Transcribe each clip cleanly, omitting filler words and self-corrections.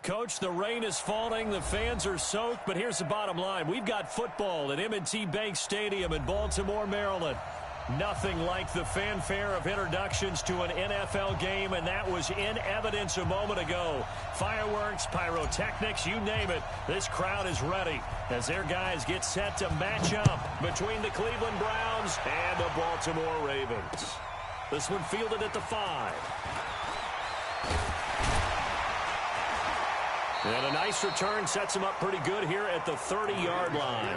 Coach, the rain is falling, the fans are soaked, but here's the bottom line. We've got football at M&T Bank Stadium in Baltimore, Maryland. Nothing like the fanfare of introductions to an NFL game, and that was in evidence a moment ago. Fireworks, pyrotechnics, you name it. This crowd is ready as their guys get set to match up between the Cleveland Browns and the Baltimore Ravens. This one fielded at the 5. And a nice return sets him up pretty good here at the 30-yard line.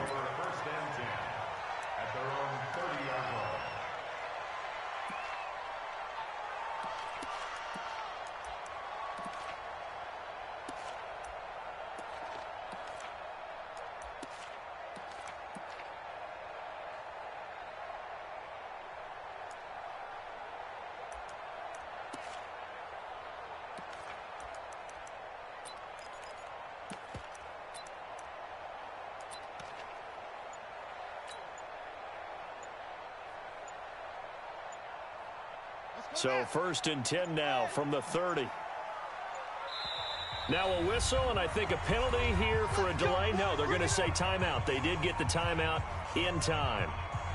So 1st and 10 now from the 30. Now a whistle, and I think a penalty here for a delay. No, they're going to say timeout. They did get the timeout in time.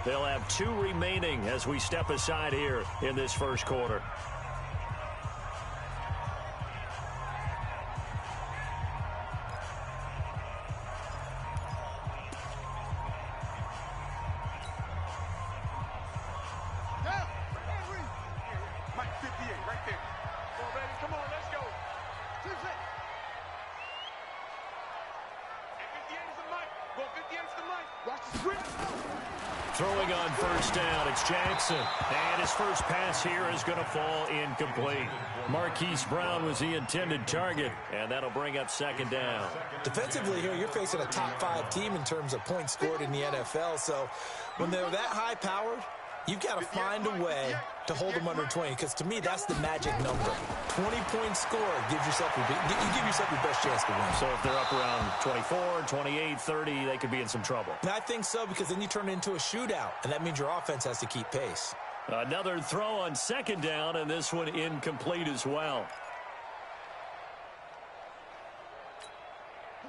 They'll have 2 remaining as we step aside here in this first quarter. Throwing on first down, it's Jackson. And his first pass here is going to fall incomplete. Marquise Brown was the intended target, and that'll bring up 2nd down. Defensively here, you're facing a top 5 team in terms of points scored in the NFL. So when they're that high-powered, you've got to find a way to hold them under 20, because to me, that's the magic number. 20-point score gives yourself you give yourself your best chance to win. So if they're up around 24, 28, 30, they could be in some trouble. And I think so, because then you turn it into a shootout, and that means your offense has to keep pace. Another throw on 2nd down, and this one incomplete as well.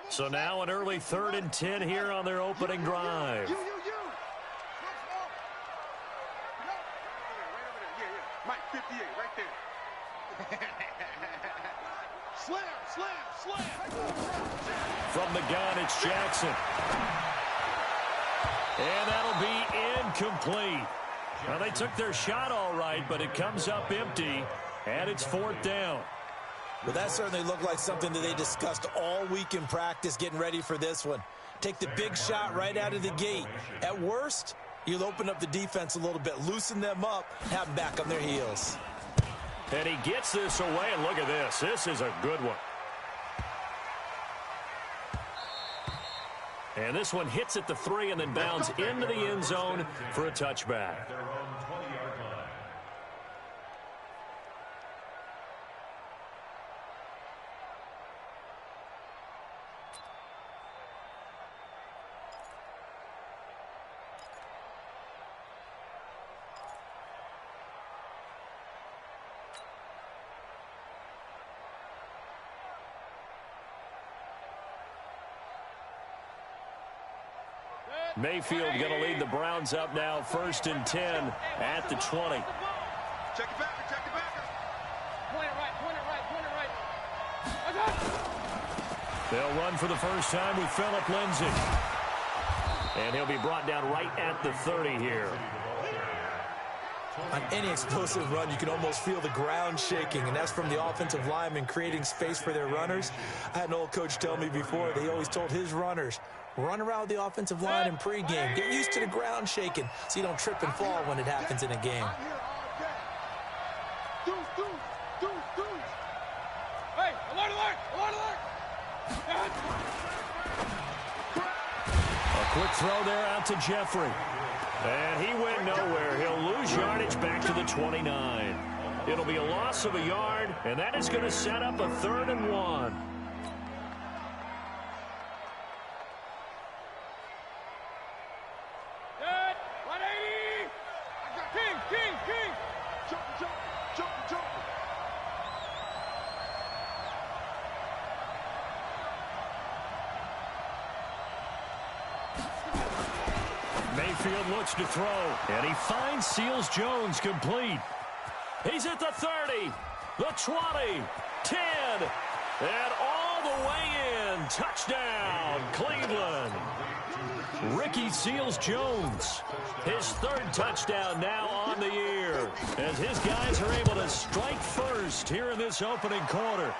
So now an early 3rd and 10 here on their opening drive. Mike, 58, right there. Slam. From the gun, it's Jackson. And that'll be incomplete. Well, they took their shot all right, but it comes up empty, and it's 4th down. Well, that certainly looked like something that they discussed all week in practice getting ready for this one. Take the big shot right out of the gate. At worst, you'll open up the defense a little bit, loosen them up, have them back on their heels. And he gets this away, and look at this. This is a good one. And this one hits at the 3 and then bounds into the end zone for a touchback. Mayfield going to lead the Browns up now, 1st and 10 at the 20. Check it back. Point it right. They'll run for the first time with Phillip Lindsay. And he'll be brought down right at the 30 here. On any explosive run, you can almost feel the ground shaking, and that's from the offensive linemen creating space for their runners. I had an old coach tell me before, they always told his runners, run around with the offensive line in pregame. Get used to the ground shaking so you don't trip and fall when it happens in a game. Hey, alert! A quick throw there out to Jeffrey. And he went nowhere. He'll lose yardage back to the 29. It'll be a loss of a yard, and that is going to set up a 3rd and 1. Mayfield looks to throw, and he finds Seals-Jones complete. He's at the 30, the 20, 10, and all the way in. Touchdown, Cleveland. Ricky Seals-Jones, his third touchdown now on the year, as his guys are able to strike first here in this opening quarter.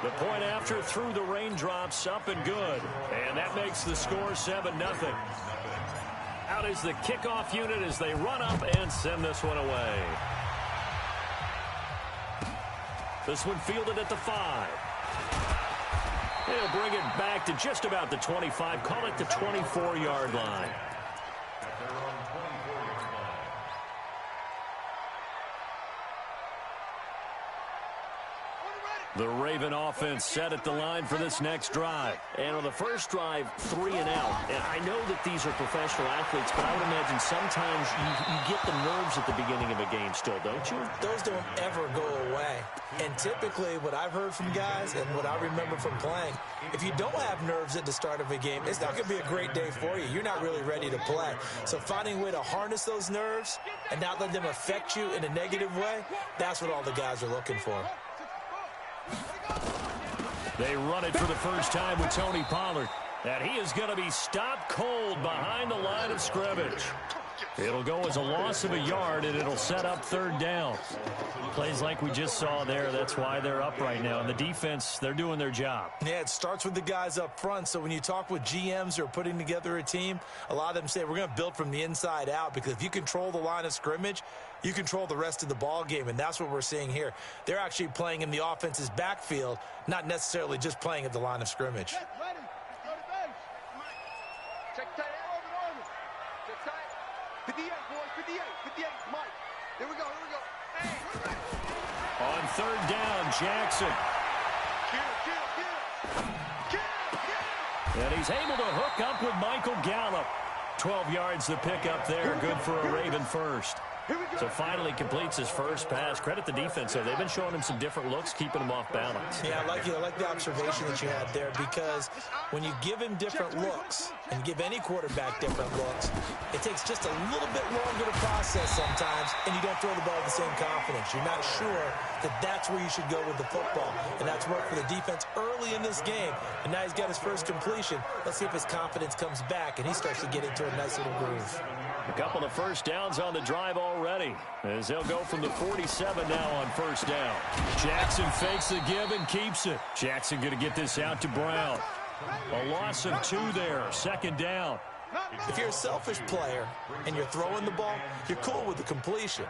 The point after through the raindrops, up and good, and that makes the score 7-0. Out is the kickoff unit as they run up and send this one away. This one fielded at the 5. They'll bring it back to just about the 25. Call it the 24-yard line. The Raven offense set at the line for this next drive. And on the first drive, 3 and out. And I know that these are professional athletes, but I would imagine sometimes you get the nerves at the beginning of a game still, don't you? Those don't ever go away. And typically what I've heard from guys and what I remember from playing, if you don't have nerves at the start of a game, it's not going to be a great day for you. You're not really ready to play. So finding a way to harness those nerves and not let them affect you in a negative way, that's what all the guys are looking for. They run it for the first time with Tony Pollard. And he is going to be stopped cold behind the line of scrimmage. It'll go as a loss of a yard, and it'll set up third down. Plays like we just saw there. That's why they're up right now. And the defense, they're doing their job. Yeah, it starts with the guys up front. So when you talk with GMs who are putting together a team, a lot of them say we're going to build from the inside out, because if you control the line of scrimmage, you control the rest of the ball game, and that's what we're seeing here. They're actually playing in the offense's backfield, not necessarily just playing at the line of scrimmage. Check tight. Check tight. 58, boys. 58. 58. Mike. Here we go. Hey. On third down, Jackson. And he's able to hook up with Michael Gallup. 12 yards to pick up there. Good for a Raven first. So finally completes his first pass. Credit the defense, though. They've been showing him some different looks, keeping him off balance. Yeah, I like the observation that you had there, because when you give him different looks and give any quarterback different looks, it takes just a little bit longer to process sometimes, and you don't throw the ball with the same confidence. You're not sure that that's where you should go with the football, and that's worked for the defense early in this game, and now he's got his first completion. Let's see if his confidence comes back, and he starts to get into a nice little groove. A couple of first downs on the drive already, as they'll go from the 47 now on first down. Jackson fakes the give and keeps it. Jackson going to get this out to Brown. A loss of 2 there, second down. If you're a selfish player and you're throwing the ball, you're cool with the completion.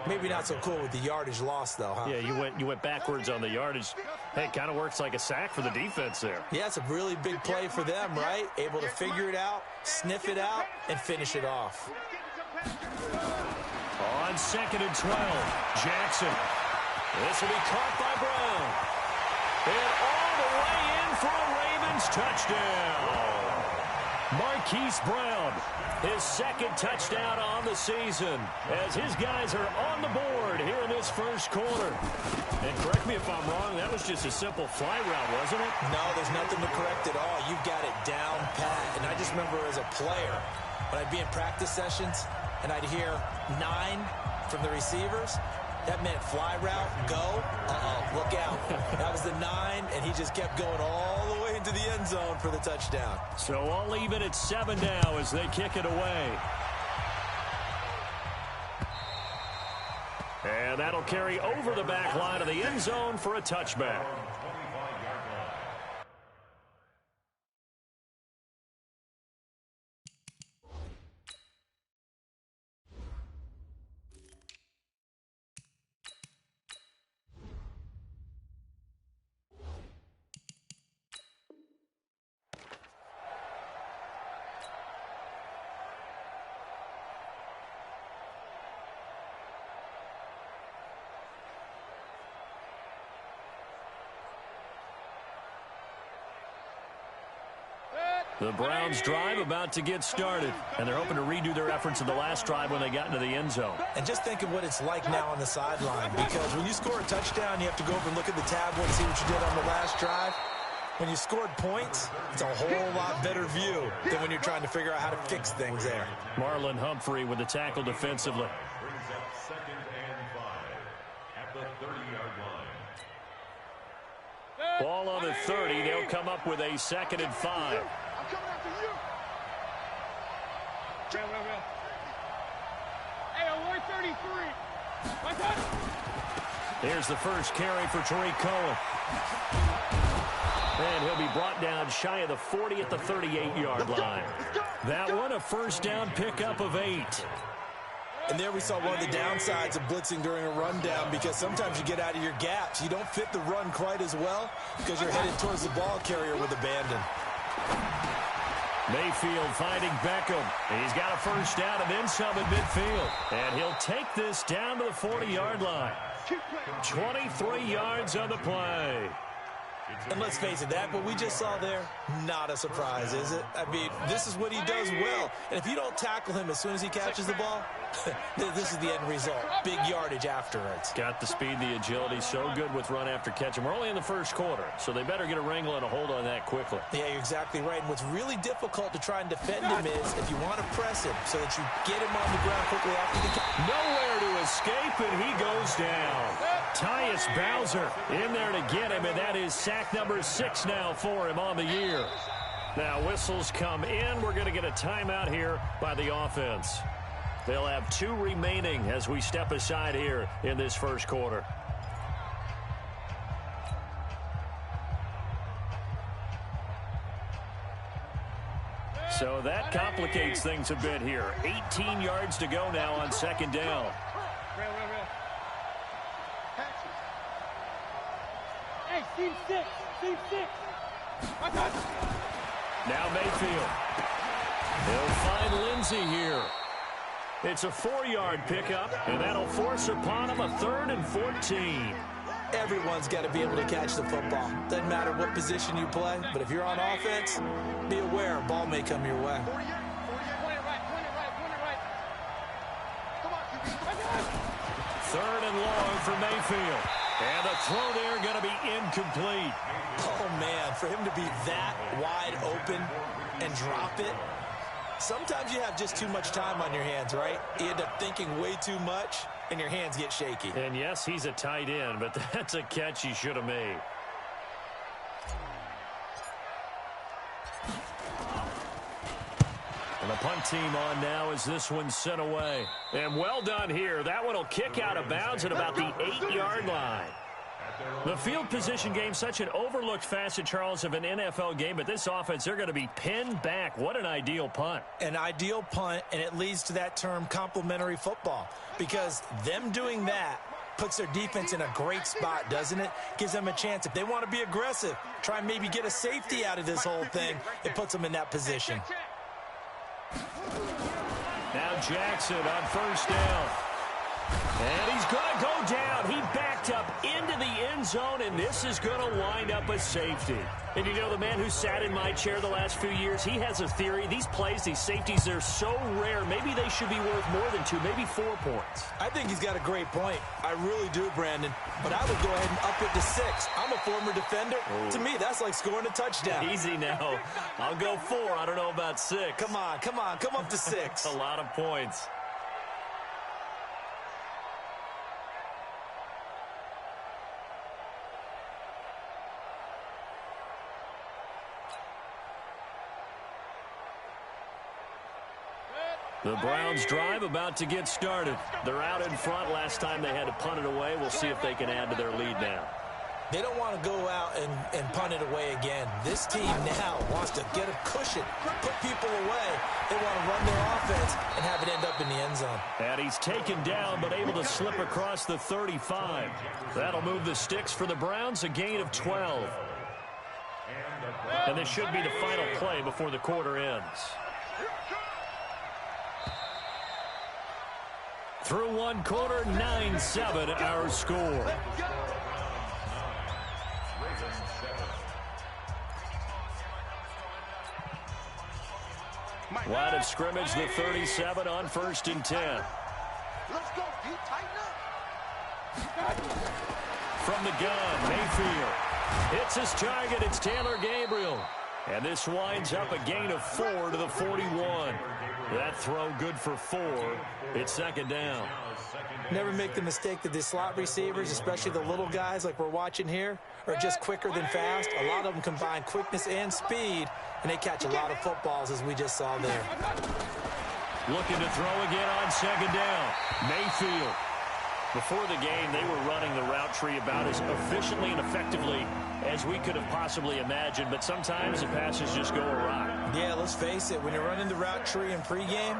Maybe not so cool with the yardage loss, though, huh? Yeah, you went backwards on the yardage. Hey, it kind of works like a sack for the defense there. Yeah, it's a really big play for them, right? Able to figure it out, sniff it out, and finish it off. On 2nd and 12, Jackson. This will be caught by Brown. And all the way in for a Ravens touchdown. Marquise Brown, his second touchdown on the season, as his guys are on the board here in this first quarter. And correct me if I'm wrong, that was just a simple fly route, wasn't it? No, there's nothing to correct at all. You've got it down pat. And I just remember as a player, when I'd be in practice sessions and I'd hear 9 from the receivers, that meant fly route, go, look out. That was the 9, and he just kept going all the way into the end zone for the touchdown. So I'll leave it at 7 now as they kick it away. And that'll carry over the back line of the end zone for a touchback. The Browns drive about to get started, and they're hoping to redo their efforts in the last drive when they got into the end zone. And just think of what it's like now on the sideline, because when you score a touchdown, you have to go over and look at the tablet and see what you did on the last drive. When you scored points, it's a whole lot better view than when you're trying to figure out how to fix things there. Marlon Humphrey with the tackle defensively. Brings up 2nd and 5 at the 30-yard line. Ball on the 30. They'll come up with a 2nd and 5. I'm coming after you. Real. Hey, 133. My God. Here's the first carry for Tariq Cohen. And he'll be brought down shy of the 40 at the 38-yard line. That one, a first down pickup of 8. And there we saw one of the downsides of blitzing during a rundown, because sometimes you get out of your gaps. You don't fit the run quite as well because you're headed towards the ball carrier with abandon. Mayfield finding Beckham. He's got a first down and then some at midfield. And he'll take this down to the 40-yard line. 23 yards on the play. And let's face it, that what we just saw there, not a surprise, is it? I mean, this is what he does well. And if you don't tackle him as soon as he catches the ball, this is the end result. Big yardage afterwards. Got the speed, the agility, so good with run after catch. And we're only in the first quarter, so they better get a wrangle and a hold on that quickly. Yeah, you're exactly right. And what's really difficult to try and defend him is if you want to press him so that you get him on the ground quickly after the catch. Nowhere to escape, and he goes down. Tyus Bowser in there to get him, and that is sack number 6 now for him on the year. Now whistles come in. We're going to get a timeout here by the offense. They'll have 2 remaining as we step aside here in this first quarter. So that complicates things a bit here. 18 yards to go now on 2nd down. Real. Hey, team 6. My God. Now Mayfield. They'll find Lindsey here. It's a 4-yard pickup, and that'll force upon him a 3rd and 14. Everyone's got to be able to catch the football. Doesn't matter what position you play, but if you're on offense, be aware a ball may come your way. 48, 48. Point it right. Come on, QB. 3rd and long for Mayfield. And the throw there going to be incomplete. Oh, man, for him to be that wide open and drop it, sometimes you have just too much time on your hands, right? You end up thinking way too much, and your hands get shaky. And yes, he's a tight end, but that's a catch he should have made. And the punt team on now as this one's sent away. And well done here. That one will kick out of bounds at about the 8-yard line. The field position game, such an overlooked facet, Charles, of an NFL game, but this offense, they're going to be pinned back. What an ideal punt. An ideal punt, and it leads to that term complementary football, because them doing that puts their defense in a great spot, doesn't it? Gives them a chance. If they want to be aggressive, try and maybe get a safety out of this whole thing, it puts them in that position. Now Jackson on first down. And he's going to go down. He backed up into the end zone, and this is going to wind up a safety. And you know, the man who sat in my chair the last few years, he has a theory. These plays, these safeties, they're so rare. Maybe they should be worth more than 2, maybe 4 points. I think he's got a great point. I really do, Brandon. But I would go ahead and up it to 6. I'm a former defender. Ooh. To me, that's like scoring a touchdown. Easy now. I'll go 4. I don't know about 6. Come on. Come up to 6. A lot of points. The Browns drive about to get started. They're out in front. Last time they had to punt it away. We'll see if they can add to their lead now. They don't want to go out and punt it away again. This team now wants to get a cushion, put people away. They want to run their offense and have it end up in the end zone. And he's taken down but able to slip across the 35. That'll move the sticks for the Browns, a gain of 12. And this should be the final play before the quarter ends. Through one quarter, 9-7 our score. Line of scrimmage, the 37 on 1st and 10. Let's go, D. Tighten up. From the gun, Mayfield. Hits his target. It's Taylor Gabriel. And this winds up a gain of 4 to the 41. That throw good for 4. It's second down. Never make the mistake that the slot receivers, especially the little guys like we're watching here, are just quicker than fast. A lot of them combine quickness and speed, and they catch a lot of footballs, as we just saw there. Looking to throw again on second down. Mayfield. Before the game, they were running the route tree about as efficiently and effectively as we could have possibly imagined, but sometimes the passes just go awry. Yeah, let's face it. When you're running the route tree in pregame,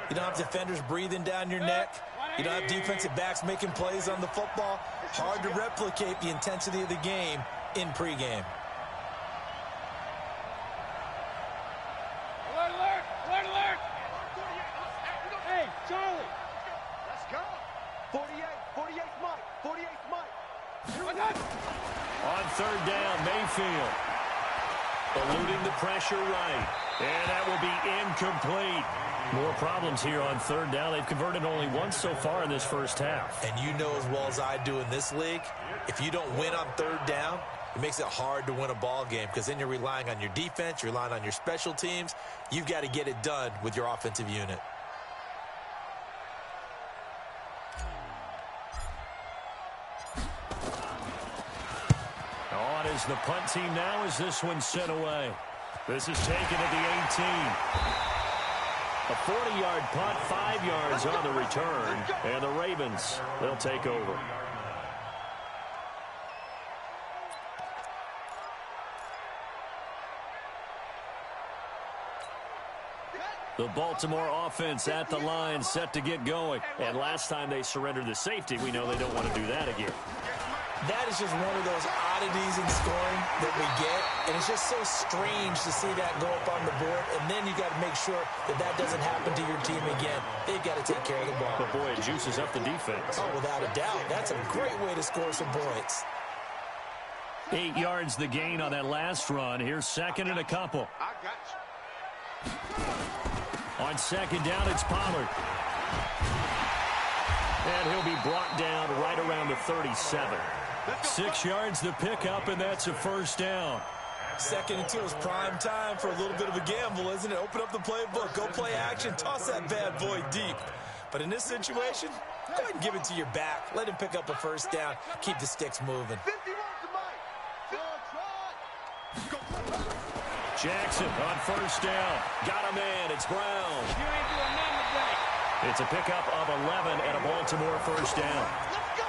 you don't have defenders breathing down your neck. You don't have defensive backs making plays on the football. Hard to replicate the intensity of the game in pregame. Alert, alert, alert, alert. Hey, Charlie. Let's go. 48 Mike. 48 Mike. On third down, Mayfield. Eluding the pressure right. And that will be incomplete. More problems here on third down. They've converted only once so far in this first half. And you know as well as I do in this league, if you don't win on third down, it makes it hard to win a ball game because then you're relying on your defense, you're relying on your special teams. You've got to get it done with your offensive unit. On is the punt team now as this one's sent away. This is taken at the 18. A 40-yard punt, 5 yards on the return. And the Ravens, they'll take over. The Baltimore offense at the line, set to get going. And last time they surrendered the safety, we know they don't want to do that again. That is just one of those oddities in scoring that we get, and it's just so strange to see that go up on the board, and then you got to make sure that that doesn't happen to your team again. They've got to take care of the ball. But, boy, it juices up the defense. Oh, without a doubt. That's a great way to score some points. 8 yards the gain on that last run. Here's second and a couple. I got you. On second down, it's Pollard. And he'll be brought down right around the 37. 6 yards the pickup, and that's a first down. Second and 2 is prime time for a little bit of a gamble, isn't it? Open up the playbook, go play action, toss that bad boy deep. But in this situation, go ahead and give it to your back. Let him pick up a first down. Keep the sticks moving. 51 to Mike. Jackson on first down. Got a man. It's Brown. You ain't doing nothing today. It's a pickup of 11 and a Baltimore first down. Let's go.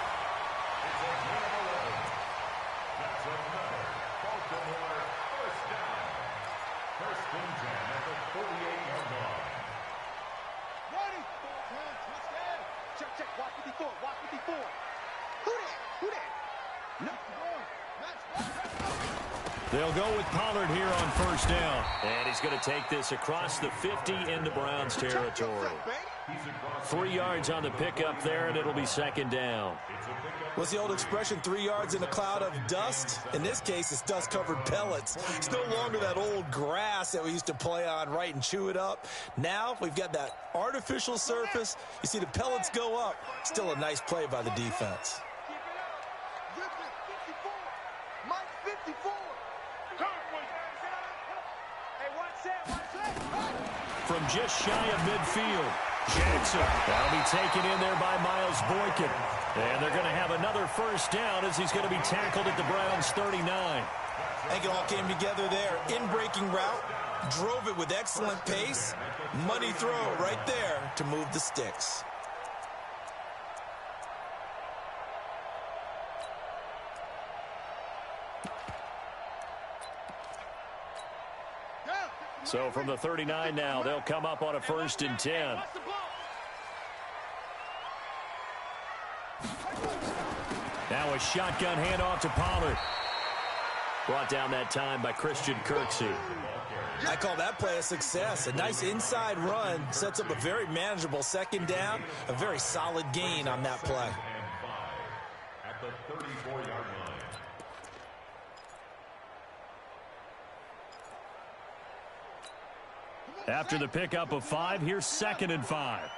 Check. Watch 54. Watch 54. Who that? No. They'll go with Pollard here on first down. And he's going to take this across the 50 into Browns territory. 3 yards on the pickup there, and it'll be second down. What's the old expression, 3 yards in a cloud of dust? In this case, it's dust-covered pellets. It's no longer that old grass that we used to play on, right, and chew it up. Now we've got that artificial surface. You see the pellets go up. Still a nice play by the defense. From just shy of midfield, Jackson. That'll be taken in there by Miles Boykin. And they're going to have another first down as he's going to be tackled at the Browns' 39. I think it all came together there. In-breaking route, drove it with excellent pace. Money throw right there to move the sticks. So from the 39 now, they'll come up on a 1st and 10. Now a shotgun handoff to Pollard. Brought down that time by Christian Kirksey. I call that play a success. A nice inside run sets up a very manageable second down. A very solid gain on that play. At the 34-yard line. After the pickup of 5, here's 2nd and 5.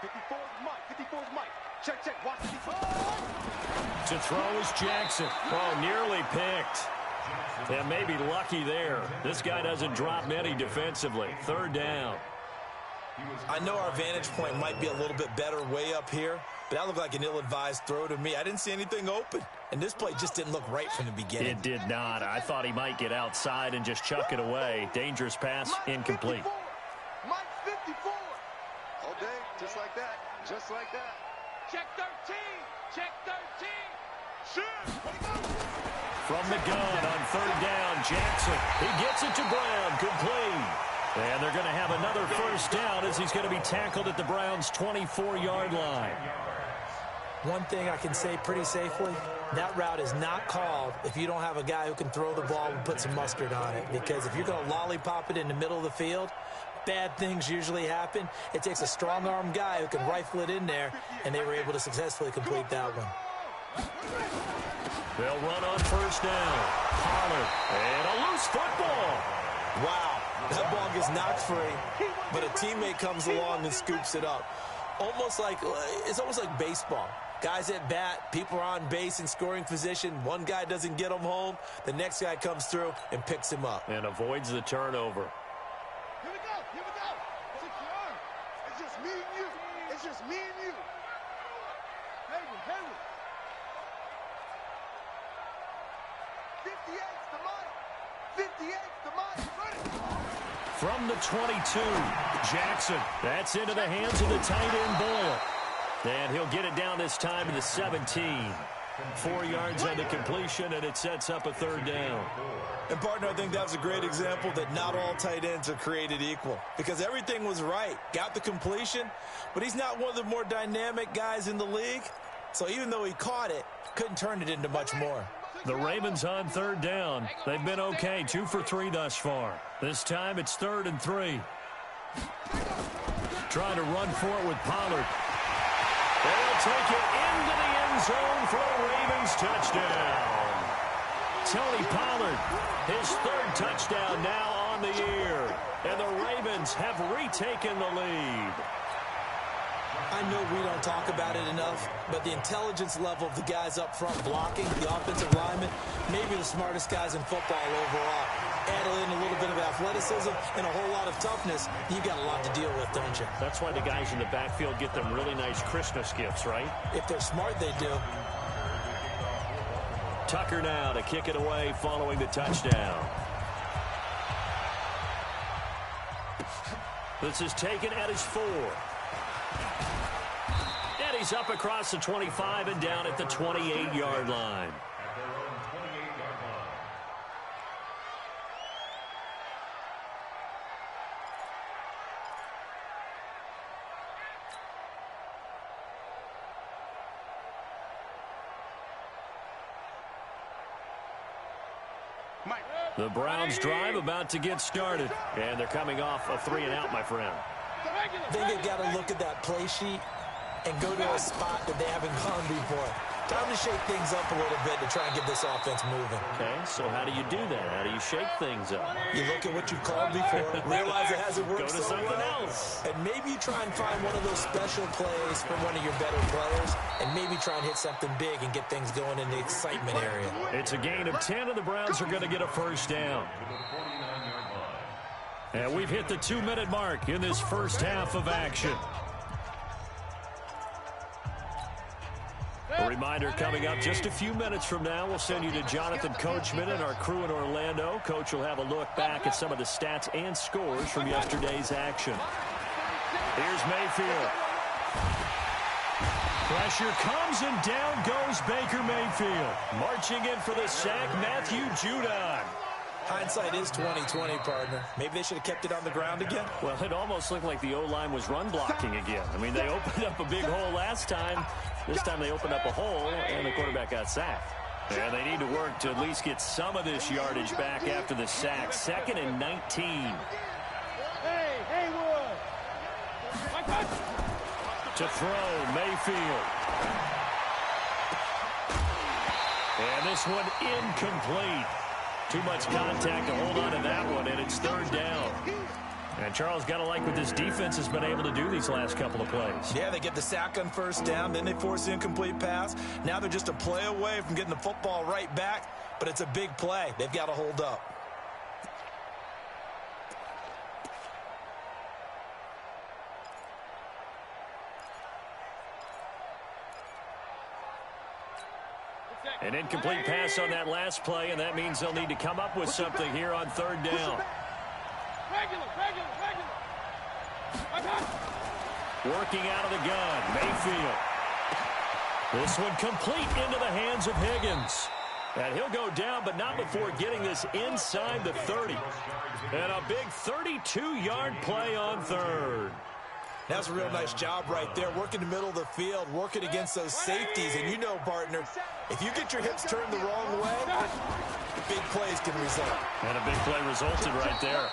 54 is Mike. 54 is Mike. Check, check. Watch 54. To throw is Jackson. Oh, nearly picked. And maybe lucky there. This guy doesn't drop many defensively. Third down. I know our vantage point might be a little bit better way up here, but that looked like an ill-advised throw to me. I didn't see anything open, and this play just didn't look right from the beginning. It did not. I thought he might get outside and just chuck it away. Dangerous pass, incomplete. Mike 54. All day, just like that. Just like that. Check 13. Check 13. Shoot. From the gun on third down, Jackson. He gets it to Brown, complete. And they're going to have another first down as he's going to be tackled at the Browns' 24-yard line. One thing I can say pretty safely, that route is not called if you don't have a guy who can throw the ball and put some mustard on it. Because if you're going to lollipop it in the middle of the field, bad things usually happen. It takes a strong-arm guy who can rifle it in there, and they were able to successfully complete that one. They'll run on first down. Pollard, and a loose football. Wow. That ball gets knocked free, but a teammate comes along and scoops it up. It's almost like baseball. Guys at bat, people are on base in scoring position. One guy doesn't get him home. The next guy comes through and picks him up. And avoids the turnover. Here we go. Here we go. It's just me and you. It's just me and you. Hayward. 58's the Mike. 58's the Mike. From the 22, Jackson. That's into the hands of the tight end, Boyle. And he'll get it down this time to the 17. 4 yards on the completion, and it sets up a third down. And, partner, I think that was a great example that not all tight ends are created equal. Because everything was right. Got the completion, but he's not one of the more dynamic guys in the league. So even though he caught it, couldn't turn it into much more. The Ravens on third down. They've been okay, 2 for 3 thus far. This time it's 3rd and 3. Trying to run for it with Pollard. They'll take it into the end zone for a Ravens touchdown. Tony Pollard, his 3rd touchdown now on the year. And the Ravens have retaken the lead. I know we don't talk about it enough, but the intelligence level of the guys up front blocking, the offensive linemen, maybe the smartest guys in football overall. Add in a little bit of athleticism and a whole lot of toughness, you got a lot to deal with, don't you? That's why the guys in the backfield get them really nice Christmas gifts, right? If they're smart, they do. Tucker now to kick it away following the touchdown. This is taken at his 4. And he's up across the 25 and down at the 28-yard line. The Browns drive about to get started. And they're coming off a 3-and-out, my friend. I think they've got to look at that play sheet and go to a spot that they haven't gone before. Time to shake things up a little bit to try and get this offense moving. Okay, so how do you do that? How do you shake things up? You look at what you've called before, realize it hasn't worked Go to so something well, else. and maybe you try and find one of those special plays from one of your better players, and maybe try and hit something big and get things going in the excitement area. It's a gain of 10, and the Browns are going to get a first down. And we've hit the 2-minute mark in this first half of action. A reminder coming up just a few minutes from now. We'll send you to Jonathan Coachman and our crew in Orlando. Coach will have a look back at some of the stats and scores from yesterday's action. Here's Mayfield. Pressure comes and down goes Baker Mayfield. Marching in for the sack, Matthew Judon. Hindsight is 20/20, partner. Maybe they should have kept it on the ground again. Well, it almost looked like the O-line was run blocking again. I mean, they opened up a big hole last time. This time they opened up a hole, and the quarterback got sacked. And they need to work to at least get some of this yardage back after the sack. 2nd and 19. Hey, Haywood. To throw, Mayfield. And this one incomplete. Too much contact to hold on to that one, and it's 3rd down. And Charles, got to like what this defense has been able to do these last couple of plays. Yeah, they get the sack on first down, then they force the incomplete pass. Now they're just a play away from getting the football right back, but it's a big play. They've got to hold up. An incomplete pass on that last play, and that means they'll need to come up with something here on third down. Regular. Working out of the gun, Mayfield. This one complete into the hands of Higgins. And he'll go down, but not before getting this inside the 30. And a big 32-yard play on third. That's a real nice job right there, working the middle of the field, working against those safeties. And you know, partner, if you get your hips turned the wrong way, big plays can result. And a big play resulted right there.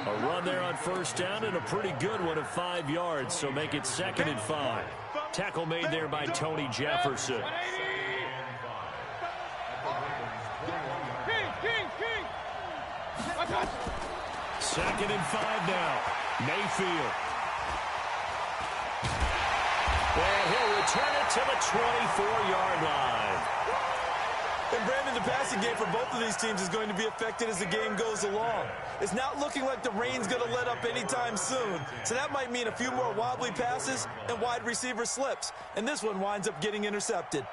A run there on first down and a pretty good one of 5 yards, so make it 2nd and 5. Tackle made there by Tony Jefferson. King. 2nd and 5 now. Mayfield. And he'll return it to the 24-yard line. And Brandon, the passing game for both of these teams is going to be affected as the game goes along. It's not looking like the rain's going to let up anytime soon. So that might mean a few more wobbly passes and wide receiver slips. And this one winds up getting intercepted.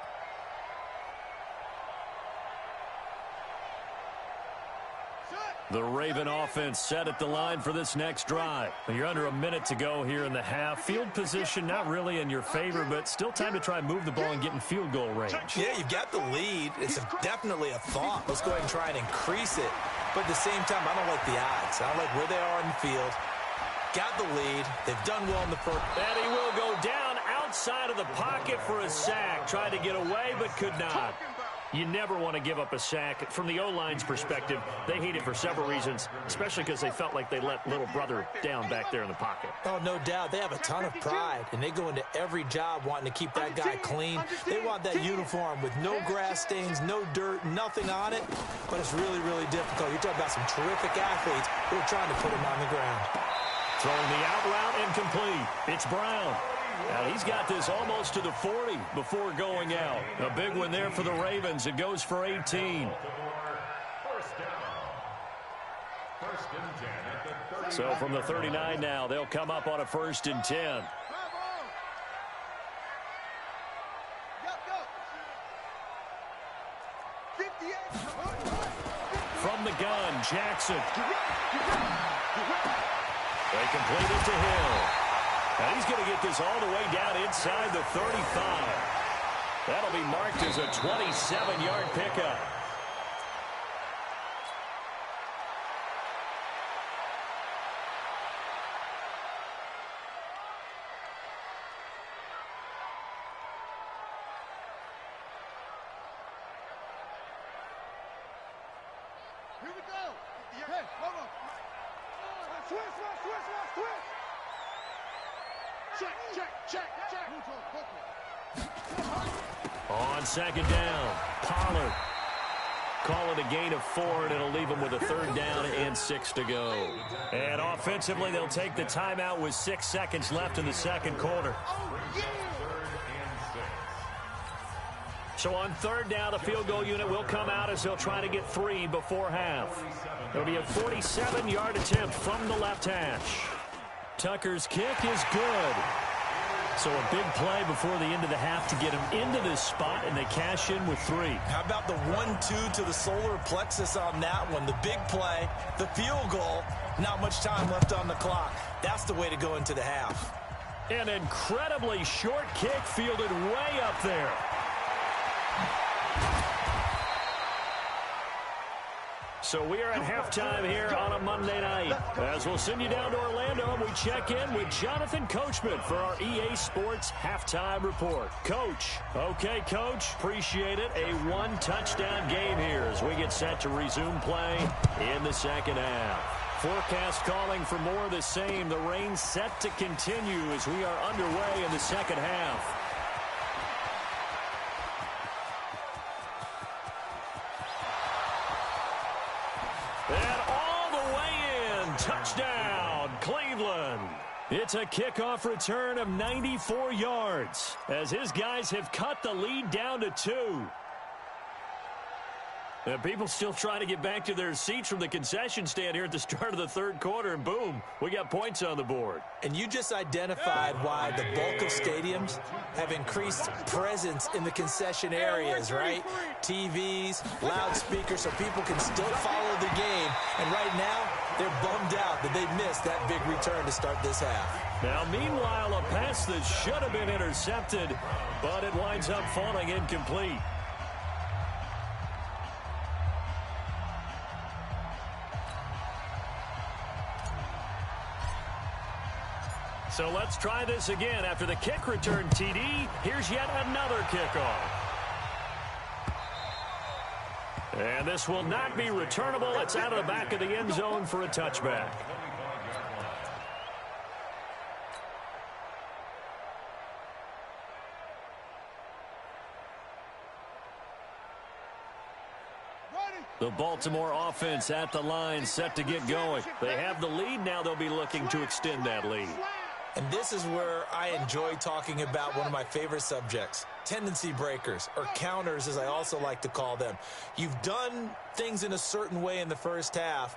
The Raven offense set at the line for this next drive. You're under a minute to go here in the half. Field position not really in your favor, but still time to try and move the ball and get in field goal range. Yeah, you've got the lead. It's definitely a thought. Let's go ahead and try and increase it. But at the same time, I don't like the odds. I don't like where they are in the field. Got the lead. They've done well in the first. And he will go down outside of the pocket for a sack. Tried to get away, but could not. You never want to give up a sack. From the O-line's perspective, they hate it for several reasons, especially because they felt like they let little brother down back there in the pocket. Oh, no doubt. They have a ton of pride, and they go into every job wanting to keep that guy clean. They want that uniform with no grass stains, no dirt, nothing on it, but it's really, really difficult. You're talking about some terrific athletes who are trying to put him on the ground. Throwing the out route incomplete. It's Brown. Now he's got this almost to the 40 before going out. A big one there for the Ravens. It goes for 18. So from the 39 now, they'll come up on a 1st and 10. From the gun, Jackson. They complete it to Hill. And he's going to get this all the way down inside the 35. That'll be marked as a 27-yard pickup. Here we go. Hey, hold on. Switch. Check. On 2nd down, Pollard. Call it a gain of 4, and it'll leave them with a 3rd down and 6 to go. And offensively, they'll take the timeout with 6 seconds left in the 2nd quarter. So on 3rd down, the field goal unit will come out as they'll try to get 3 before half. There'll be a 47-yard attempt from the left hash. Tucker's kick is good. So a big play before the end of the half to get him into this spot, and they cash in with 3. How about the 1-2 to the solar plexus on that one? The big play, the field goal, not much time left on the clock. That's the way to go into the half. An incredibly short kick fielded way up there. So we are at halftime here on a Monday night. As we'll send you down to Orlando, and we check in with Jonathan Coachman for our EA Sports Halftime Report. Coach. Okay, Coach. Appreciate it. A 1-touchdown game here as we get set to resume play in the 2nd half. Forecast calling for more of the same. The rain set to continue as we are underway in the 2nd half. Cleveland. It's a kickoff return of 94 yards as his guys have cut the lead down to 2. And people still trying to get back to their seats from the concession stand here at the start of the third quarter, and boom, we got points on the board. And you just identified why the bulk of stadiums have increased presence in the concession areas, right? TVs, loudspeakers, so people can still follow the game. And right now, they're bummed out that they missed that big return to start this half. Now, meanwhile, a pass that should have been intercepted, but it winds up falling incomplete. So let's try this again. After the kick return TD, here's yet another kickoff. And this will not be returnable. It's out of the back of the end zone for a touchback. The Baltimore offense at the line, set to get going. They have the lead. Now they'll be looking to extend that lead. And this is where I enjoy talking about one of my favorite subjects, tendency breakers, or counters as I also like to call them. You've done things in a certain way in the first half,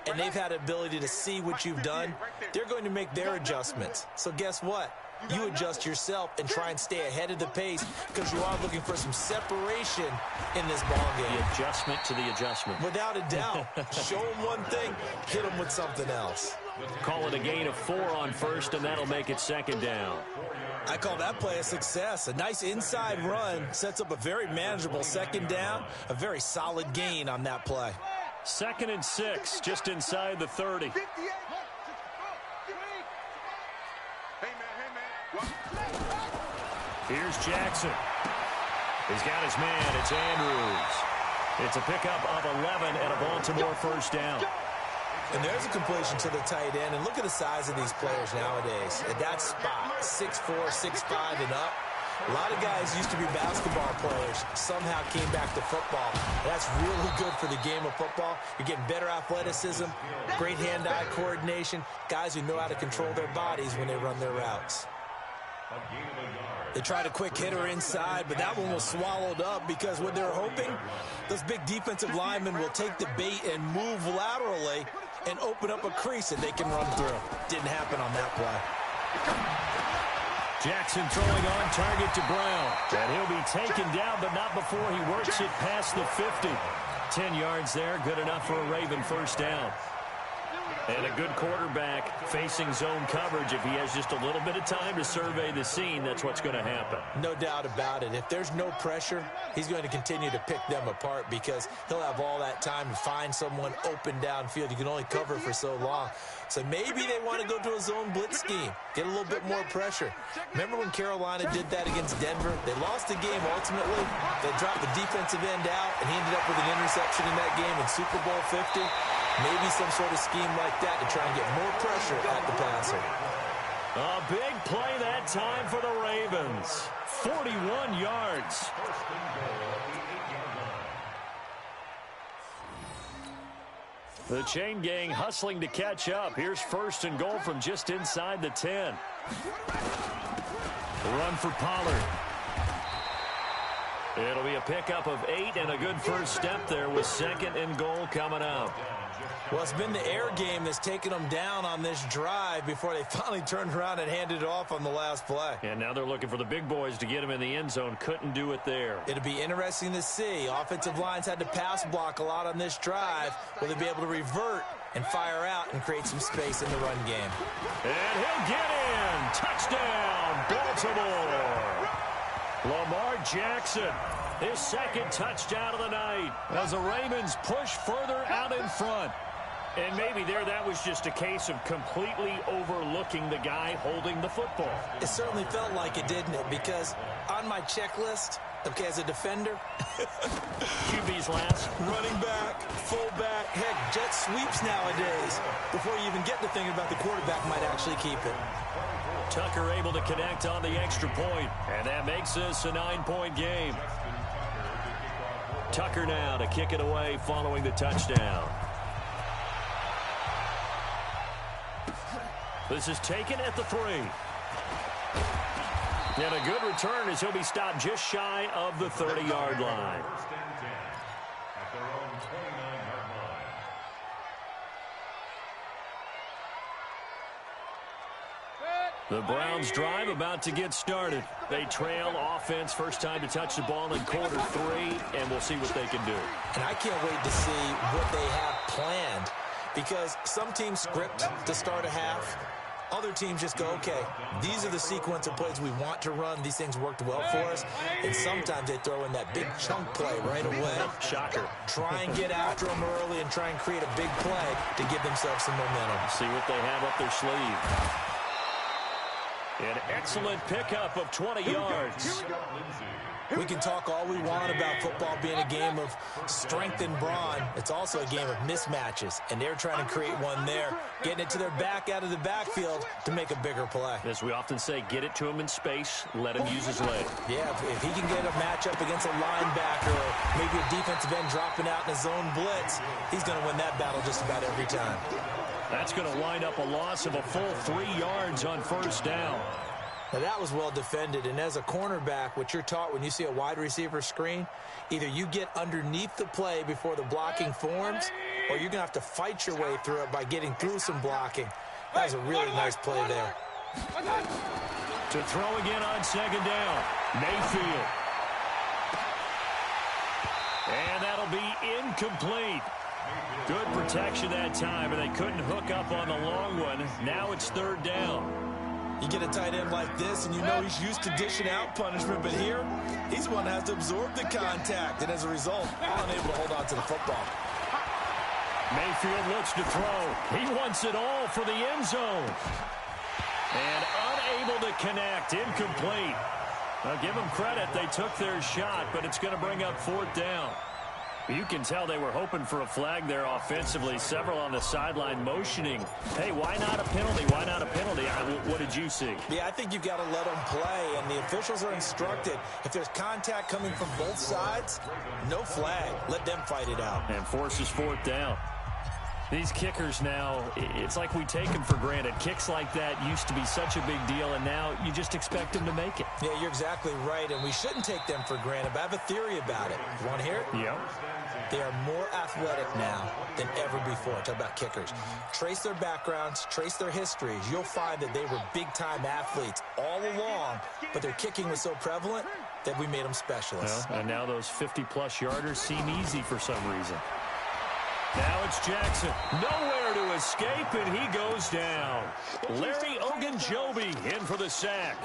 and they've had the ability to see what you've done. They're going to make their adjustments. So guess what? You adjust yourself and try and stay ahead of the pace because you are looking for some separation in this ball game. The adjustment to the adjustment. Without a doubt. Show them one thing, hit them with something else. Call it a gain of 4 on first, and that'll make it second down. I call that play a success. A nice inside run sets up a very manageable second down, a very solid gain on that play. 2nd and 6, just inside the 30. Here's Jackson. He's got his man. It's Andrews. It's a pickup of 11 and a Baltimore first down. And there's a completion to the tight end. And look at the size of these players nowadays. At that spot, 6'4", 6'5", and up. A lot of guys used to be basketball players, somehow came back to football. That's really good for the game of football. You're getting better athleticism, great hand-eye coordination, guys who know how to control their bodies when they run their routes. They tried a quick hitter inside, but that one was swallowed up because what they're hoping, those big defensive linemen will take the bait and move laterally and open up a crease that they can run through. Didn't happen on that play. Jackson throwing on target to Brown. And he'll be taken down, but not before he works it past the 50. 10 yards there, good enough for a Raven first down. And a good quarterback facing zone coverage. If he has just a little bit of time to survey the scene, that's what's going to happen. No doubt about it. If there's no pressure, he's going to continue to pick them apart because he'll have all that time to find someone open downfield. You can only cover for so long. So maybe they want to go to a zone blitz scheme, get a little bit more pressure. Remember when Carolina did that against Denver? They lost the game ultimately. They dropped the defensive end out, and he ended up with an interception in that game in Super Bowl 50. Maybe some sort of scheme like that to try and get more pressure at the passer. A big play that time for the Ravens. 41 yards. The chain gang hustling to catch up. Here's 1st and goal from just inside the 10. Run for Pollard. It'll be a pickup of 8 and a good first step there with 2nd and goal coming up. Well, it's been the air game that's taken them down on this drive before they finally turned around and handed it off on the last play. And now they're looking for the big boys to get him in the end zone. Couldn't do it there. It'll be interesting to see. Offensive lines had to pass block a lot on this drive. Will they be able to revert and fire out and create some space in the run game? And he'll get in. Touchdown, Baltimore. Lamar Jackson, his 2nd touchdown of the night as the Ravens push further out in front. And maybe there that was just a case of completely overlooking the guy holding the football. It certainly felt like it, didn't it? Because on my checklist, okay, as a defender, QB's last. Running back, fullback, heck, jet sweeps nowadays. Before you even get to thinking about the quarterback might actually keep it. Tucker able to connect on the extra point, and that makes this a 9-point game. Tucker now to kick it away following the touchdown. This is taken at the 3. And a good return as he'll be stopped just shy of the 30-yard line. First and 10 at their own 29-yard line. The Browns drive about to get started. They trail offense, first time to touch the ball in quarter 3, and we'll see what they can do. And I can't wait to see what they have planned, because some teams script to start a half. Other teams just go, okay, these are the sequence of plays we want to run. These things worked well for us. And sometimes they throw in that big chunk play right away. Shocker. Try and get after them early and try and create a big play to give themselves some momentum. See what they have up their sleeve. An excellent pickup of 20 yards. We can talk all we want about football being a game of strength and brawn. It's also a game of mismatches, and they're trying to create one there, getting it to their back out of the backfield to make a bigger play. As we often say, get it to him in space, let him use his leg. Yeah, if he can get a matchup against a linebacker or maybe a defensive end dropping out in a zone blitz, he's going to win that battle just about every time. That's going to wind up a loss of a full 3 yards on first down. Now, that was well defended, and as a cornerback, what you're taught when you see a wide receiver screen, either you get underneath the play before the blocking forms, or you're going to have to fight your way through it by getting through some blocking. That was a really nice play there. To throw again on second down, Mayfield. And that'll be incomplete. Good protection that time, and they couldn't hook up on the long one. Now it's third down. You get a tight end like this, and you know he's used to dishing out punishment, but here, he's the one that has to absorb the contact, and as a result, unable to hold on to the football. Mayfield looks to throw. He wants it all for the end zone. And unable to connect, incomplete. I'll give them credit. They took their shot, but it's going to bring up fourth down. You can tell they were hoping for a flag there offensively. Several on the sideline motioning. Hey, why not a penalty? Why not a penalty? What did you see? Yeah, I think you've got to let them play, and the officials are instructed. If there's contact coming from both sides, no flag. Let them fight it out. And forces fourth down. These kickers now, it's like we take them for granted. Kicks like that used to be such a big deal, and now you just expect them to make it. Yeah, you're exactly right, and we shouldn't take them for granted, but I have a theory about it. You want to hear it? Yeah. They are more athletic now than ever before. Talk about kickers. Trace their backgrounds, trace their histories. You'll find that they were big-time athletes all along, but their kicking was so prevalent that we made them specialists. Well, and now those 50-plus yarders seem easy for some reason. Now it's Jackson. Nowhere to escape, and he goes down. Larry Ogunjobi in for the sack.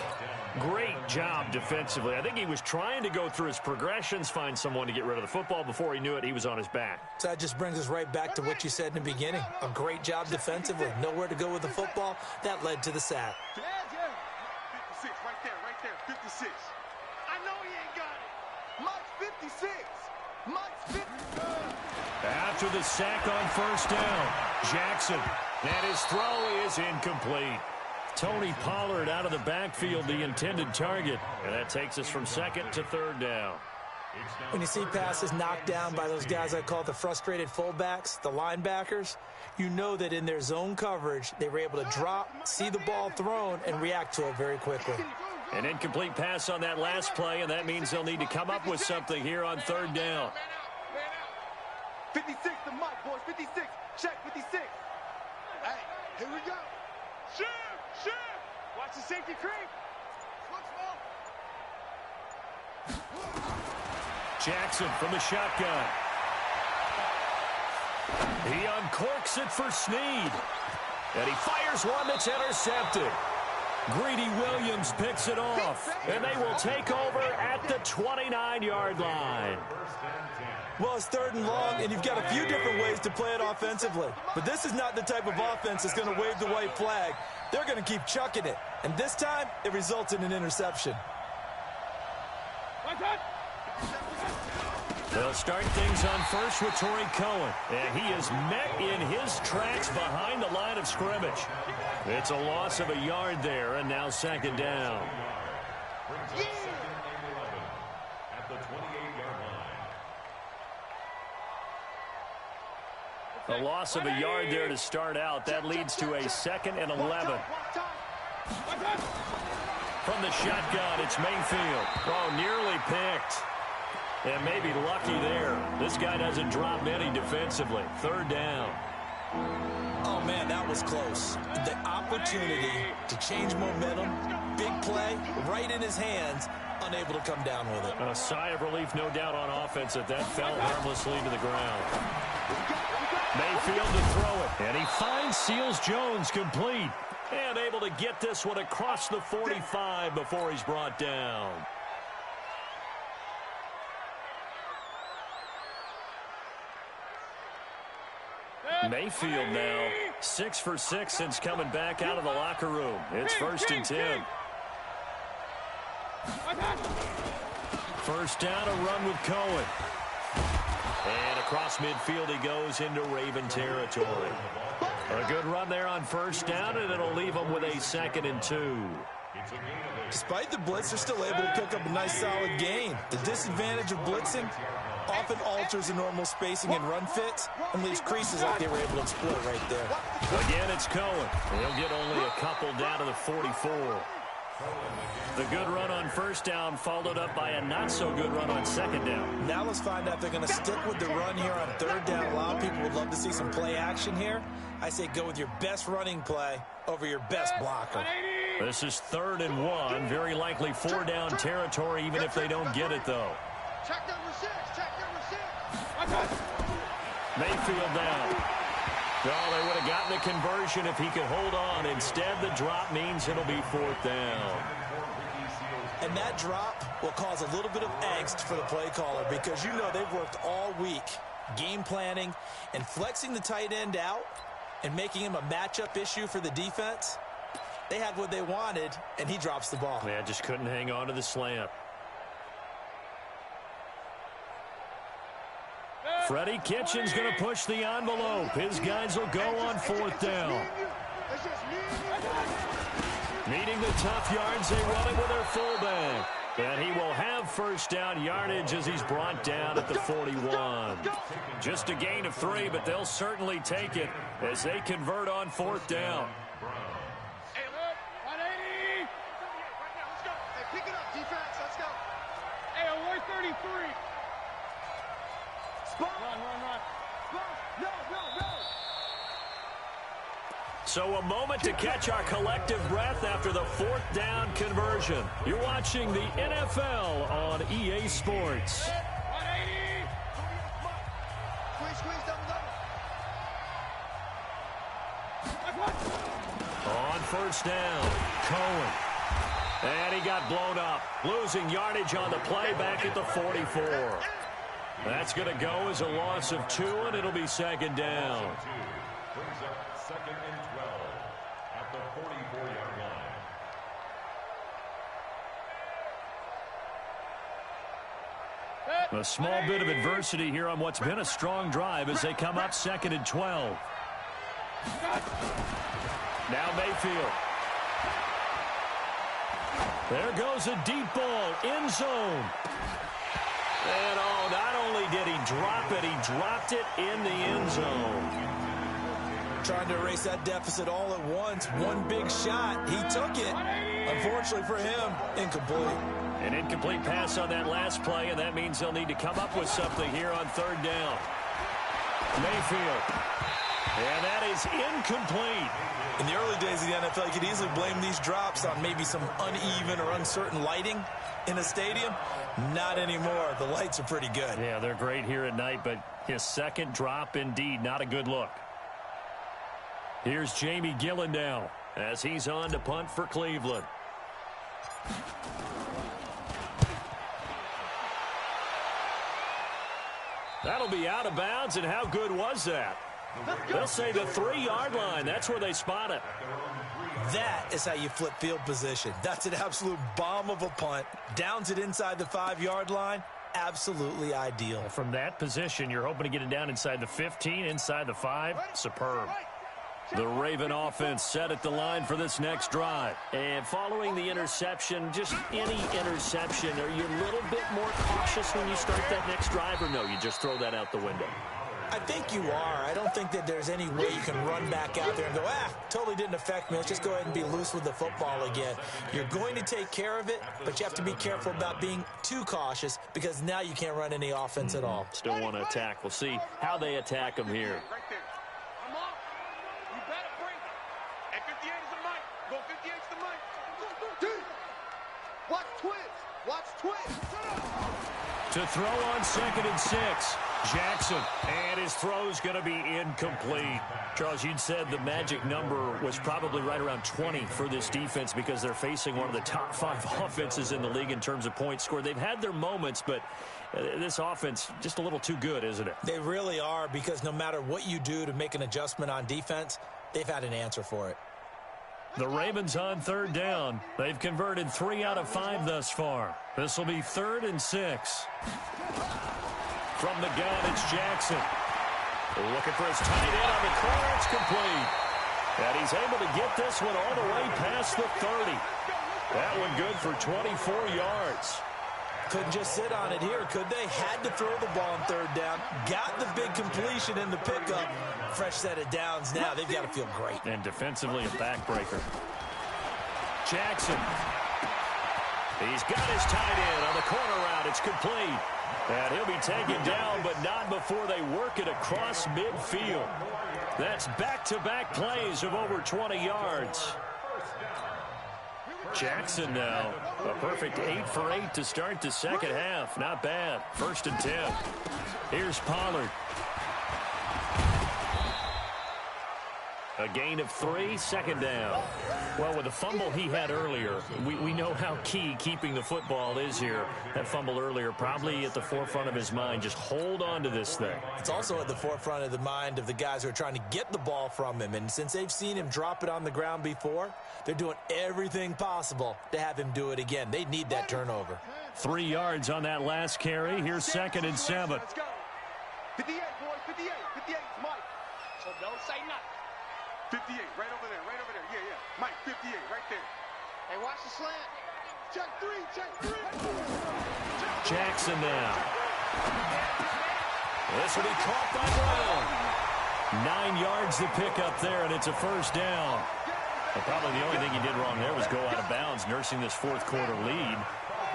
Great job defensively. I think he was trying to go through his progressions, find someone to get rid of the football. Before he knew it, he was on his back. So that just brings us right back to what you said in the beginning. A great job defensively. Nowhere to go with the football. That led to the sack. 56, right there, 56. I know he ain't got it. Mike's 56. Mike's 56. After the sack on first down, Jackson, and his throw is incomplete. Tony Pollard out of the backfield, the intended target, and that takes us from second to third down. When you see passes knocked down by those guys I call the frustrated fullbacks, the linebackers, you know that in their zone coverage, they were able to drop, see the ball thrown, and react to it very quickly. An incomplete pass on that last play, and that means they'll need to come up with something here on third down. 56 to Mike, boys. 56. Check 56. Hey, here we go. Shoot! Shoot! Watch the safety creep. Jackson from the shotgun. He uncorks it for Snead. And he fires one that's intercepted. Greedy Williams picks it off. And they will take over at the 29-yard line. Well, it's third and long, and you've got a few different ways to play it offensively. But this is not the type of offense that's going to wave the white flag. They're going to keep chucking it. And this time, it results in an interception. They'll start things on first with Torrey Cohen. And he is met in his tracks behind the line of scrimmage. It's a loss of a yard there, and now second down. Brings up second and 11 at the 28-yard line. A loss of a yard there to start out. That leads to a 2nd and 11. From the shotgun, it's Mayfield. Oh, nearly picked. And maybe lucky there. This guy doesn't drop many defensively. 3rd down. Oh, man, that was close. The opportunity to change momentum, big play, right in his hands, unable to come down with it. A sigh of relief, no doubt, on offense that fell harmlessly to the ground. Mayfield to throw it, and he finds Seals-Jones complete. And able to get this one across the 45 before he's brought down. Mayfield now 6 for 6 since coming back out of the locker room. It's 1st and 10. First down, a run with Cohen. And across midfield he goes into Raven territory. A good run there on 1st down, and it'll leave him with a 2nd and 2. Despite the blitz, they're still able to pick up a nice, solid gain. The disadvantage of blitzing often alters the normal spacing and run fits and leaves creases like they were able to exploit right there. Again, it's Cohen. He'll get only a couple down to the 44. The good run on 1st down followed up by a not-so-good run on 2nd down. Now let's find out if they're going to stick with the run here on 3rd down. A lot of people would love to see some play action here. I say go with your best running play over your best blocker. This is 3rd and 1. Very likely 4-down territory, even if they don't get it, though. Check number 6. Check number 6. Mayfield down. Oh, they would have gotten the conversion if he could hold on. Instead, the drop means it'll be 4th down. And that drop will cause a little bit of angst for the play caller because you know they've worked all week game planning and flexing the tight end out and making him a matchup issue for the defense. They had what they wanted, and he drops the ball. Yeah, just couldn't hang on to the slant. Freddie Kitchens going to push the envelope. His guys will go on 4th down. Meeting the tough yards, they run it with their fullback. And he will have 1st down yardage as he's brought down at the 41. Just a gain of 3, but they'll certainly take it as they convert on 4th down. Hey, 180. Let's go. Hey, pick it up, defense. Let's go. Hey, 133. Run. No. So a moment to catch our collective breath after the 4th down conversion. You're watching the NFL on EA Sports. 180. Squeeze, double. On 1st down, Cohen. And he got blown up. Losing yardage on the play back at the 44. That's going to go as a loss of 2, and it'll be 2nd down. Brings up 2nd and 12 at the 44-yard line. A small bit of adversity here on what's been a strong drive as they come up 2nd and 12. Now Mayfield. There goes a deep ball, end zone. And not only did he drop it, he dropped it in the end zone. Trying to erase that deficit all at once. One big shot. He took it. Unfortunately for him, incomplete. An incomplete pass on that last play, and that means they'll need to come up with something here on 3rd down. Mayfield. And that is incomplete. In the early days of the NFL, you could easily blame these drops on maybe some uneven or uncertain lighting in a stadium. Not anymore. The lights are pretty good. Yeah, they're great here at night, but his 2nd drop, indeed, not a good look. Here's Jamie Gillen now as he's on to punt for Cleveland. That'll be out of bounds, and how good was that? They'll say the 3-yard line. That's where they spot it. That is how you flip field position. That's an absolute bomb of a punt. Downs it inside the 5-yard line. Absolutely ideal. From that position, you're hoping to get it down inside the 15, inside the 5. Superb. The Raven offense set at the line for this next drive. And following the interception, just any interception, are you a little bit more cautious when you start that next drive, or no, you just throw that out the window? I think you are. I don't think that there's any way you can run back out there and go, totally didn't affect me. Let's just go ahead and be loose with the football again. You're going to take care of it, but you have to be careful about being too cautious because now you can't run any offense at all. Still want to attack. We'll see how they attack him here. Right there. Come on. You better break it. And 58 is the mic. Go 58 is the mic. Watch twins. Watch twins. To throw on 2nd and 6. Jackson, and his throw's going to be incomplete. Charles, you'd said the magic number was probably right around 20 for this defense because they're facing one of the top 5 offenses in the league in terms of points scored. They've had their moments, but this offense just a little too good, isn't it? They really are, because no matter what you do to make an adjustment on defense, they've had an answer for it. The Ravens on 3rd down. They've converted 3 out of 5 thus far. This will be 3rd and 6. From the gun, it's Jackson. Looking for his tight end on the corner. It's complete. And he's able to get this one all the way past the 30. That one good for 24 yards. Couldn't just sit on it here, could they? Had to throw the ball on 3rd down. Got the big completion in the pickup. Fresh set of downs now. They've got to feel great. And defensively, a backbreaker. Jackson. He's got his tight end on the corner route. It's complete. And he'll be taken down, but not before they work it across midfield. That's back-to-back plays of over 20 yards. Jackson now, a perfect 8 for 8 to start the second half. Not bad. 1st and 10. Here's Pollard. A gain of 3, 2nd down. Well, with the fumble he had earlier, we know how key keeping the football is here. That fumble earlier probably at the forefront of his mind. Just hold on to this thing. It's also at the forefront of the mind of the guys who are trying to get the ball from him. And since they've seen him drop it on the ground before, they're doing everything possible to have him do it again. They need that turnover. 3 yards on that last carry. Here's 2nd and 7. Let's go. 58, boys. 58. 58 is Mike. So don't say nothing. 58, right over there. Right over there. Yeah, yeah. Mike, 58, right there. Hey, watch the slant. Check 3. Check 3. Jackson now. This will be caught by Brown. 9 yards to pick up there, and it's a 1st down. But probably the only thing he did wrong there was go out of bounds, nursing this 4th quarter lead.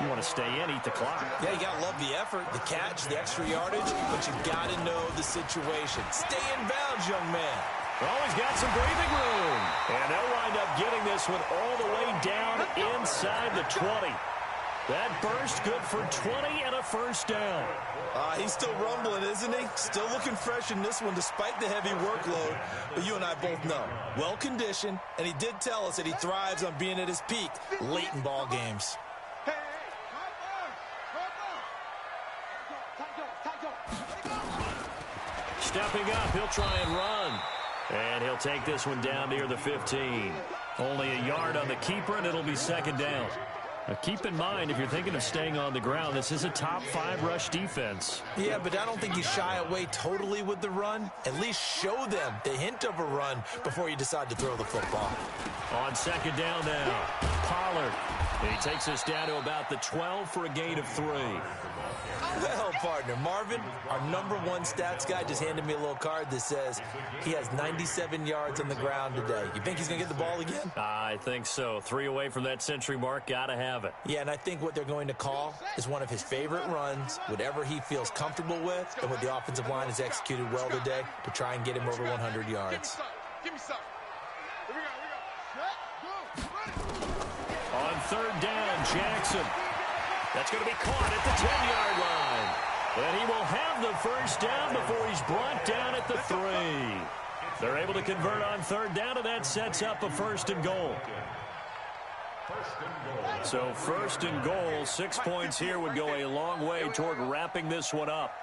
You want to stay in, eat the clock. Yeah, you got to love the effort, the catch, the extra yardage, but you got to know the situation. Stay in bounds, young man. Oh, he's got some breathing room. And they'll wind up getting this one all the way down inside the 20. That burst good for 20 and a 1st down. He's still rumbling, isn't he? Still looking fresh in this one despite the heavy workload. But you and I both know, well-conditioned, and he did tell us that he thrives on being at his peak late in ball games. Stepping up, he'll try and run. And he'll take this one down near the 15. Only a yard on the keeper, and it'll be 2nd down. Now keep in mind, if you're thinking of staying on the ground, this is a top 5 rush defense. Yeah, but I don't think you shy away totally with the run. At least show them the hint of a run before you decide to throw the football. On 2nd down now, Pollard. And he takes us down to about the 12 for a gain of 3. Well, partner, Marvin, our #1 stats guy, just handed me a little card that says he has 97 yards on the ground today. You think he's going to get the ball again? I think so. 3 away from that century mark. Got to have it. Yeah, and I think what they're going to call is one of his favorite runs, whatever he feels comfortable with, and what the offensive line has executed well today to try and get him over 100 yards. Give me some. Here we go. On 3rd down, Jackson. That's going to be caught at the 10-yard line. And he will have the 1st down before he's brought down at the 3. They're able to convert on 3rd down, and that sets up a 1st and goal. So 1st and goal, 6 points here would go a long way toward wrapping this one up.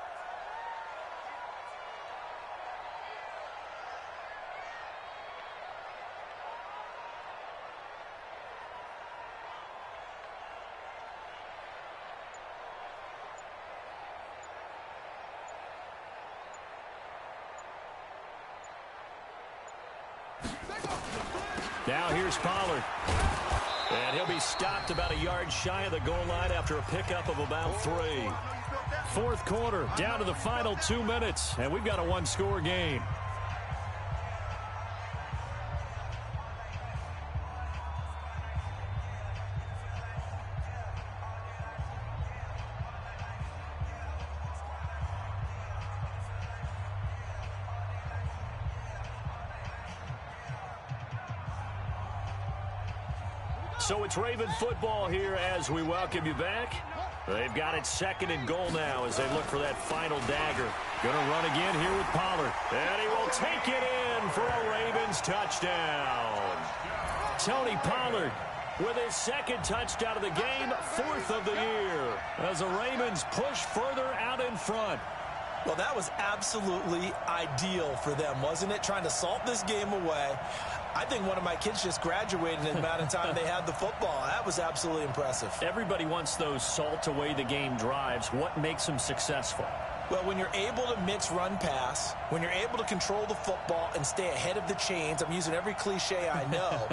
Now here's Pollard. And he'll be stopped about a yard shy of the goal line after a pickup of about 3. Fourth quarter, down to the final 2 minutes, and we've got a one-score game. So it's Raven football here as we welcome you back. They've got it second and goal now as they look for that final dagger. Going to run again here with Pollard. And he will take it in for a Ravens touchdown. Tony Pollard with his second touchdown of the game, fourth of the year, as the Ravens push further out in front. Well, that was absolutely ideal for them, wasn't it? Trying to salt this game away. I think one of my kids just graduated in the amount of time they had the football. That was absolutely impressive. Everybody wants those salt away the game drives. What makes them successful? Well, when you're able to mix run-pass, when you're able to control the football and stay ahead of the chains, I'm using every cliche I know,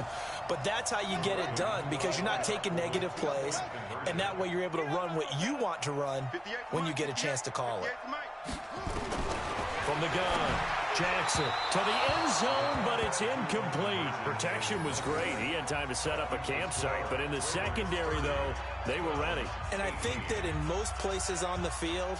but that's how you get it done because you're not taking negative plays, and that way you're able to run what you want to run when you get a chance to call it. From the gun, Jackson to the end zone, but it's incomplete. Protection was great. He had time to set up a campsite, but in the secondary, though, they were ready. And I think that in most places on the field,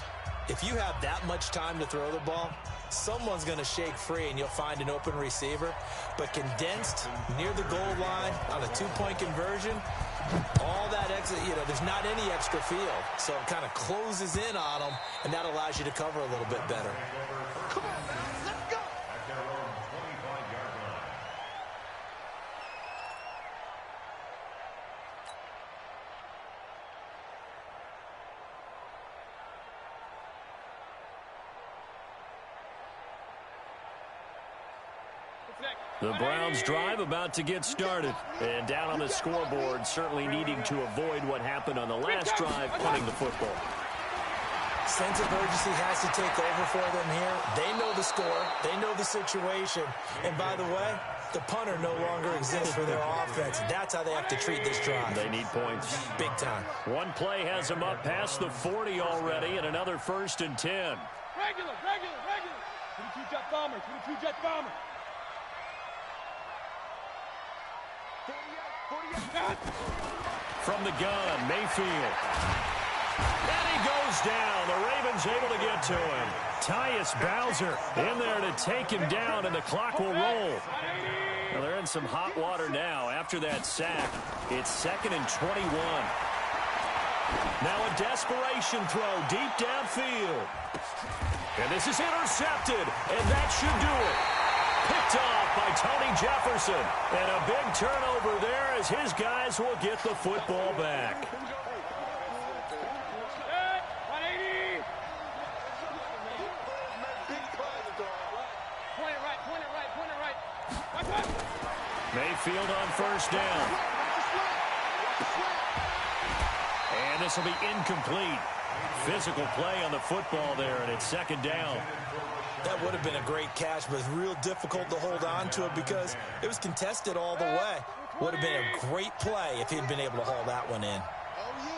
if you have that much time to throw the ball, someone's going to shake free and you'll find an open receiver. But condensed near the goal line on a two-point conversion, all that extra, there's not any extra field. So it kind of closes in on them, and that allows you to cover a little bit better. Come on, let's go. At their own 25-yard line. The Browns drive about to get started. And down on the scoreboard, certainly needing to avoid what happened on the last drive, punting the football. Sense of urgency has to take over for them here. They know the score. They know the situation. And by the way, the punter no longer exists for their offense. That's how they have to treat this drive. They need points. Big time. One play has them up past the 40 already, and another 1st and 10. Regular. 22 jet bomber, 22 jet bomber. 48. From the gun, Mayfield. And he goes down. The Ravens able to get to him. Tyus Bowser in there to take him down, and the clock will roll. Well, they're in some hot water now after that sack. It's 2nd and 21. Now a desperation throw deep downfield. And this is intercepted, and that should do it. Picked off by Tony Jefferson. And a big turnover there as his guys will get the football back. 180. Point it right. Mayfield on 1st down. And this will be incomplete. Physical play on the football there, and it's 2nd down. That would have been a great catch, but it's real difficult to hold on to it because it was contested all the way. Would have been a great play if he'd been able to haul that one in.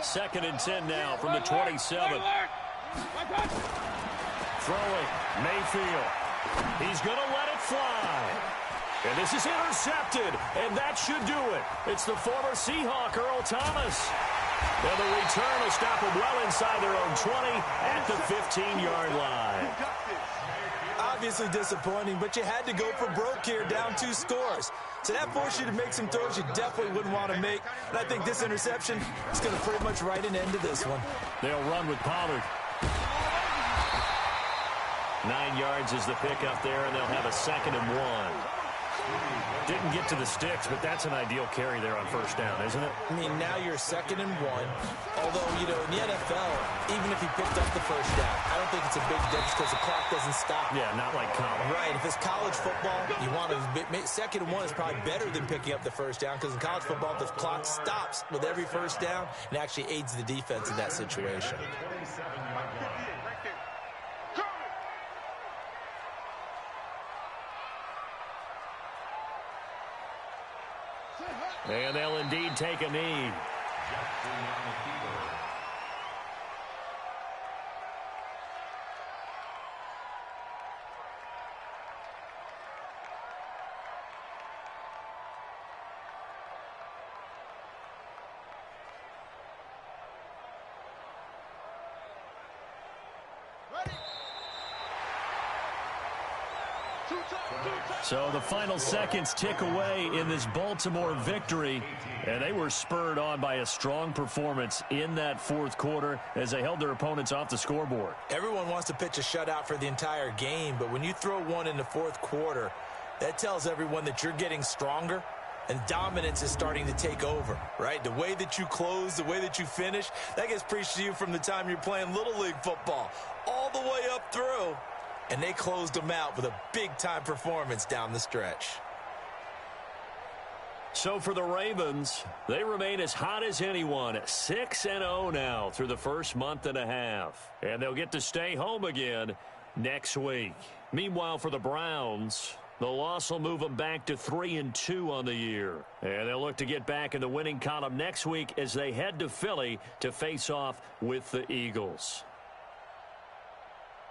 2nd and 10 now from the 27. Throwing, Mayfield. He's going to let it fly. And this is intercepted, and that should do it. It's the former Seahawk, Earl Thomas. And the return will stop them well inside their own 20 at the 15-yard line. Obviously disappointing, but you had to go for broke here, down 2 scores. So that forced you to make some throws you definitely wouldn't want to make. And I think this interception is going to pretty much write an end to this one. They'll run with Pollard. 9 yards is the pickup there, and they'll have a 2nd and 1. Didn't get to the sticks, but that's an ideal carry there on 1st down, isn't it? I mean, now you're 2nd and 1. Although, in the NFL, even if he picked up the 1st down, I don't think it's a big difference because the clock doesn't stop. Yeah, not like college. Right. If it's college football, you want to 2nd and 1 is probably better than picking up the 1st down because in college football, the clock stops with every 1st down and actually aids the defense in that situation. And they'll indeed take a knee. So the final seconds tick away in this Baltimore victory, and they were spurred on by a strong performance in that fourth quarter as they held their opponents off the scoreboard. Everyone wants to pitch a shutout for the entire game, but when you throw one in the fourth quarter, that tells everyone that you're getting stronger and dominance is starting to take over, right? The way that you close, the way that you finish, that gets preached to you from the time you're playing Little League football all the way up through. And they closed them out with a big-time performance down the stretch. So for the Ravens, they remain as hot as anyone, 6-0 now through the first month and a half. And they'll get to stay home again next week. Meanwhile, for the Browns, the loss will move them back to 3-2 on the year. And they'll look to get back in the winning column next week as they head to Philly to face off with the Eagles.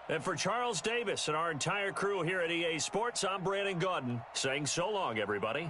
And for Charles Davis and our entire crew here at EA Sports, I'm Brandon Gaudin saying so long, everybody.